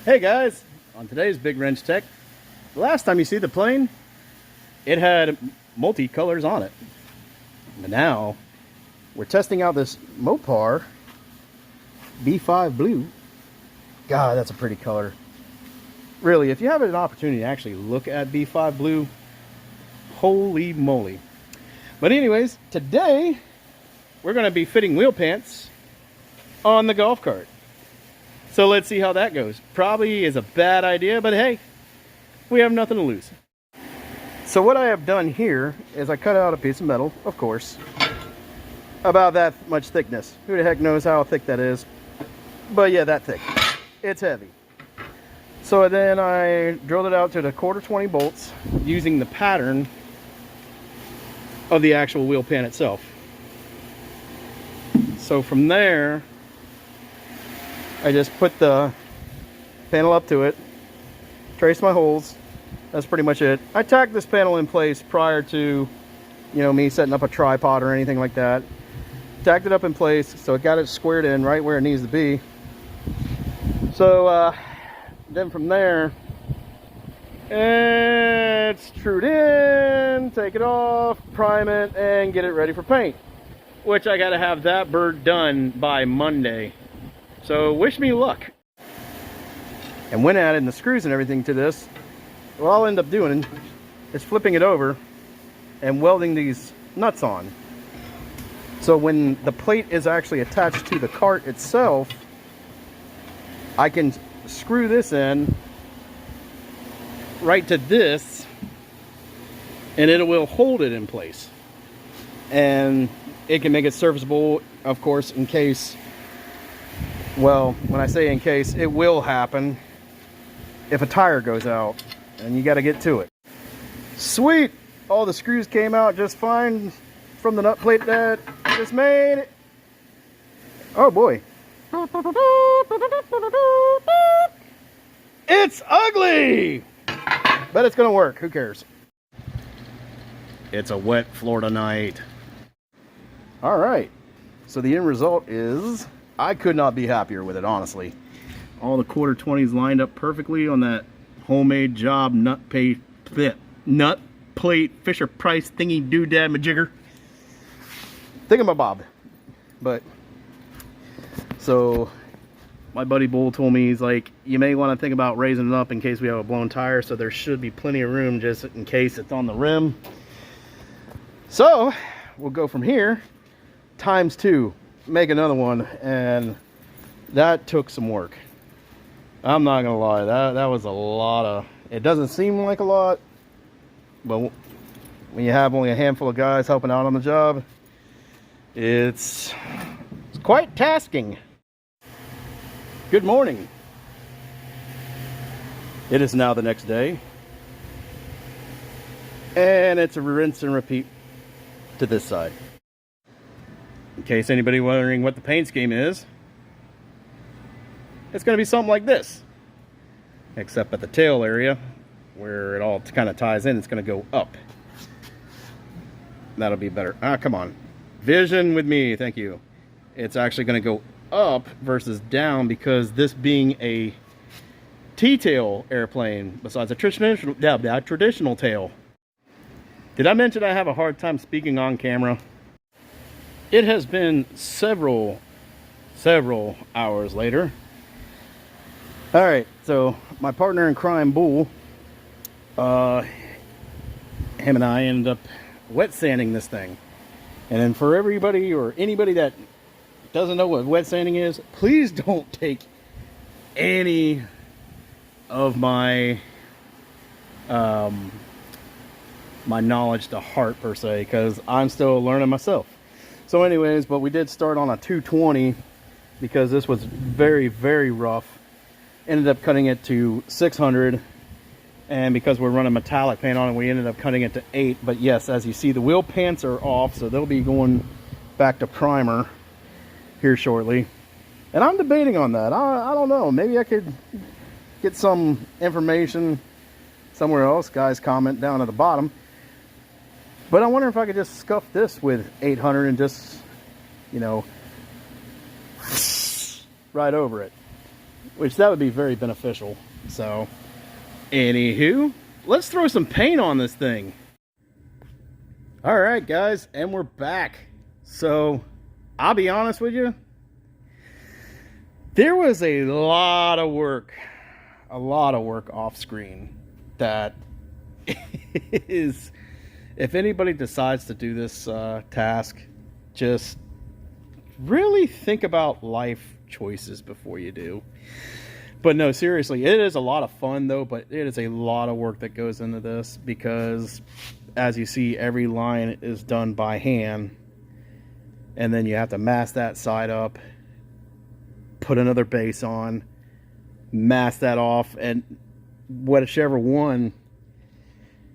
Hey guys, on today's Big Wrench Tech, the last time you see the plane, it had multi-colors on it. But now, we're testing out this Mopar B5 Blue. God, that's a pretty color. Really, if you have an opportunity to actually look at B5 Blue, holy moly. But anyways, today, we're going to be fitting wheel pants on the golf cart. So let's see how that goes. Probably is a bad idea, but hey, we have nothing to lose. So what I have done here is I cut out a piece of metal, of course, about that much thickness. Who the heck knows how thick that is? But yeah, that thick. It's heavy. So then I drilled it out to the 1/4 bolts using the pattern of the actual wheel pan itself. So from there, I just put the panel up to it, trace my holes. That's pretty much it. I tacked this panel in place prior to, me setting up a tripod or anything like that. Tacked it up in place, so it got it squared in right where it needs to be. So then from there, it's trued in, take it off, prime it, and get it ready for paint. Which I gotta have that bird done by Monday. So wish me luck. And when adding the screws and everything to this, what I'll end up doing is flipping it over and welding these nuts on. So when the plate is actually attached to the cart itself, I can screw this in right to this and it will hold it in place. And it can make it serviceable, of course, in case, well, when I say in case, it will happen if a tire goes out and you got to get to it. Sweet! All the screws came out just fine from the nut plate that I just made. Oh boy. It's ugly! But it's gonna work, who cares? It's a wet Florida night. Alright, so the end result is I could not be happier with it, honestly. All the 1/4 lined up perfectly on that homemade job nut plate Fisher Price thingy doodad majigger. Thingamabob. But so my buddy Bull told me, he's like, you may want to think about raising it up in case we have a blown tire, so there should be plenty of room just in case it's on the rim. So we'll go from here ×2, make another one, and that took some work. I'm not gonna lie, that was a lot of, it doesn't seem like a lot, but when you have only a handful of guys helping out on the job, it's quite tasking. Good morning. It is now the next day, and it's a rinse and repeat to this side. In case anybody wondering what the paint scheme is, it's going to be something like this, except at the tail area where it all kind of ties in, it's going to go up. That'll be better. Come on, vision with me, thank you. It's actually going to go up versus down, because this being a T-tail airplane besides a traditional tail. Did I mention I have a hard time speaking on camera? It has been several hours later. All right, so my partner in crime, Bull, him and I ended up wet sanding this thing. And then for everybody or anybody that doesn't know what wet sanding is, please don't take any of my my knowledge to heart per se, because I'm still learning myself. So anyways, but we did start on a 220 because this was very, very rough. Ended up cutting it to 600, and because we're running metallic paint on it, we ended up cutting it to 8. But yes, as you see, the wheel pants are off, so they'll be going back to primer here shortly. And I'm debating on that. I don't know, maybe I could get some information somewhere else. Guys, comment down at the bottom. But I wonder if I could just scuff this with 800 and just, right over it. which that would be very beneficial. So, anywho, let's throw some paint on this thing. All right, guys, and we're back. So, I'll be honest with you. There was a lot of work off screen that is, if anybody decides to do this task, just really think about life choices before you do. But no, seriously, it is a lot of fun though, but it is a lot of work that goes into this because, as you see, every line is done by hand, and then you have to mask that side up, put another base on, mask that off, and whichever one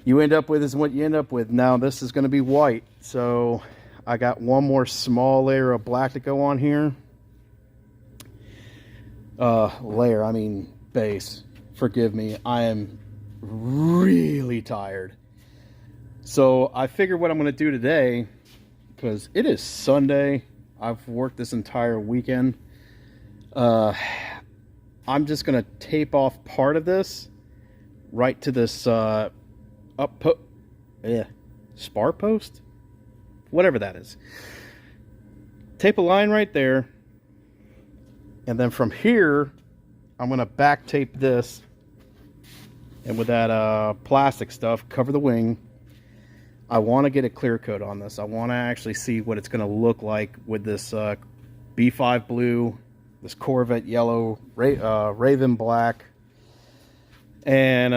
you end up with is what you end up with. Now this is going to be white, so I got one more small layer of black to go on here. I mean base. Forgive me, I am really tired. So I figured what I'm going to do today, because it is Sunday, I've worked this entire weekend. I'm just going to tape off part of this right to this spar post, whatever that is. Tape a line right there, and then from here I'm going to back tape this, and with that plastic stuff cover the wing. I want to get a clear coat on this. I want to actually see what it's going to look like with this B5 blue, this Corvette yellow, Raven black, and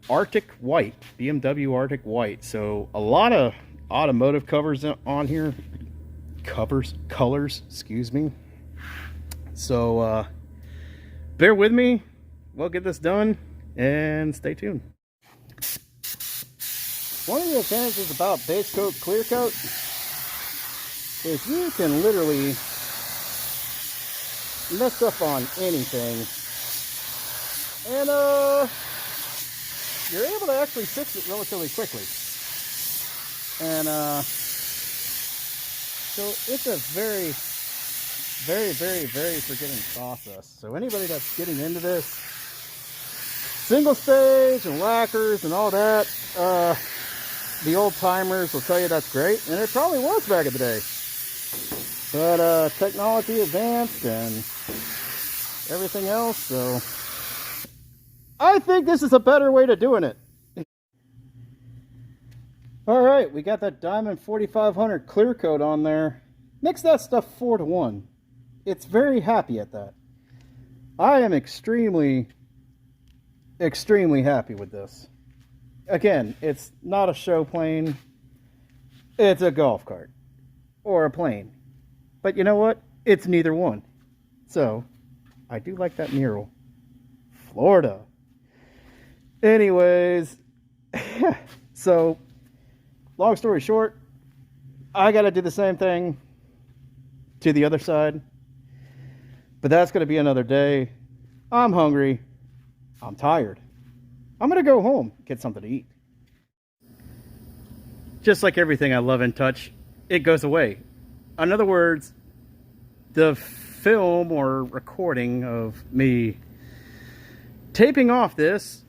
Arctic white, BMW Arctic white. So a lot of automotive covers on here. Colors, excuse me. So bear with me. We'll get this done and stay tuned. One of the advantages about base coat, clear coat is you can literally mess up on anything, and you're able to actually fix it relatively quickly. And so it's a very forgiving process. So anybody that's getting into this, single stage and lacquers and all that, the old timers will tell you that's great, and it probably was back in the day. But technology advanced and everything else, so I think this is a better way to doing it. All right, we got that Diamond 4500 clear coat on there. Mix that stuff 4-to-1. It's very happy at that. I am extremely happy with this. Again, it's not a show plane. It's a golf cart or a plane. But you know what? It's neither one. So, I do like that mural. Florida. Anyways, so, long story short, I got to do the same thing to the other side. But that's going to be another day. I'm hungry. I'm tired. I'm going to go home, get something to eat. Just like everything I love and touch, it goes away. In other words, the film or recording of me taping off this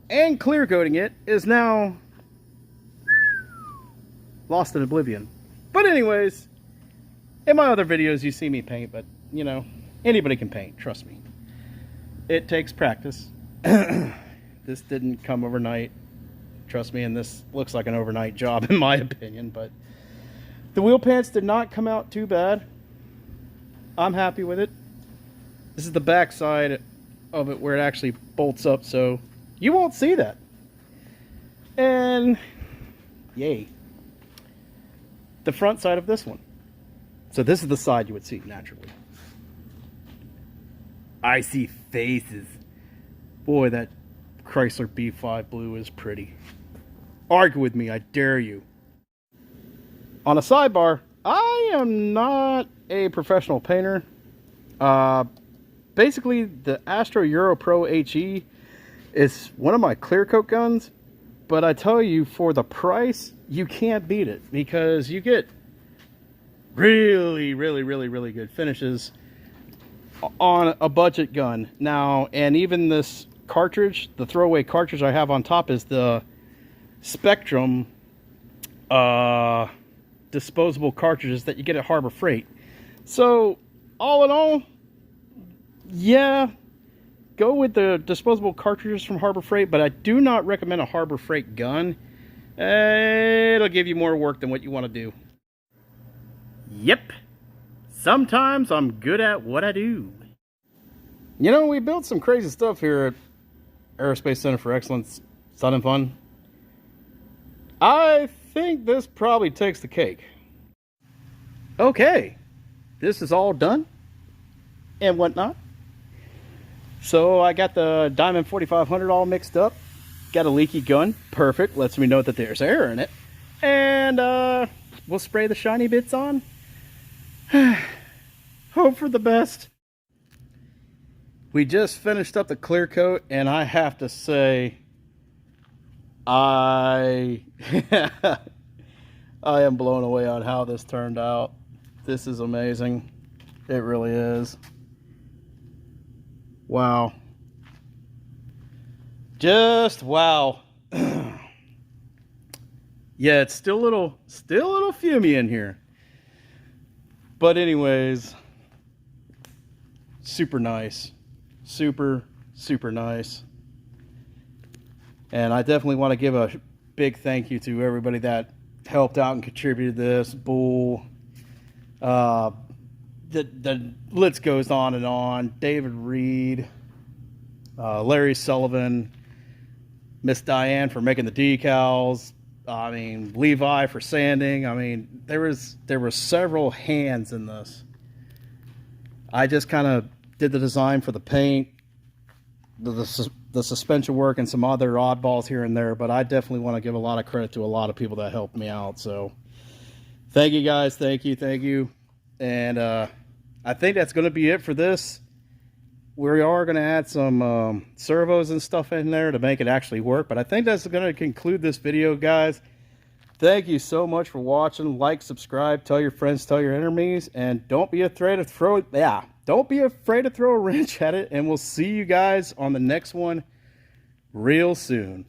and clear coating it is now lost in oblivion. But anyways, in my other videos you see me paint, but you know, anybody can paint, trust me. It takes practice. This didn't come overnight, trust me, and this looks like an overnight job in my opinion, but the wheel pants did not come out too bad. I'm happy with it. This is the back side of it where it actually bolts up, so you won't see that. And yay. The front side of this one. So this is the side you would see naturally. I see faces. Boy, that Chrysler B5 blue is pretty. Argue with me, I dare you. On a sidebar, I am not a professional painter. Basically, the Astro Euro Pro HE is one of my clear coat guns, but I tell you, for the price, you can't beat it because you get really good finishes on a budget gun now. And even this cartridge, the throwaway cartridge I have on top, is the Spectrum disposable cartridges that you get at Harbor Freight. So all in all, yeah, go with the disposable cartridges from Harbor Freight, but I do not recommend a Harbor Freight gun. It'll give you more work than what you want to do. Yep, sometimes I'm good at what I do. You know, we built some crazy stuff here at Aerospace Center for Excellence, Sun and Fun. I think this probably takes the cake. Okay, this is all done and whatnot. So I got the Diamond 4500 all mixed up. Got a leaky gun, perfect, lets me know that there's air in it. And we'll spray the shiny bits on. Hope for the best. We just finished up the clear coat, and I have to say, I am blown away on how this turned out. This is amazing. It really is. Wow. Just wow. Yeah, it's still a little fumey in here. But anyways, super nice. Super nice. And I definitely want to give a big thank you to everybody that helped out and contributed to this. Bull, the list goes on and on. David Reed, Larry Sullivan, Miss Diane for making the decals. I mean, Levi for sanding. I mean, there were several hands in this. I just kind of did the design for the paint, the suspension work, and some other oddballs here and there, but I definitely want to give a lot of credit to a lot of people that helped me out. So thank you guys. Thank you. And I think that's going to be it for this. We are going to add some servos and stuff in there to make it actually work, but I think that's going to conclude this video, guys. Thank you so much for watching. Like, subscribe, tell your friends, tell your enemies, and don't be afraid to throw a wrench at it, and we'll see you guys on the next one real soon.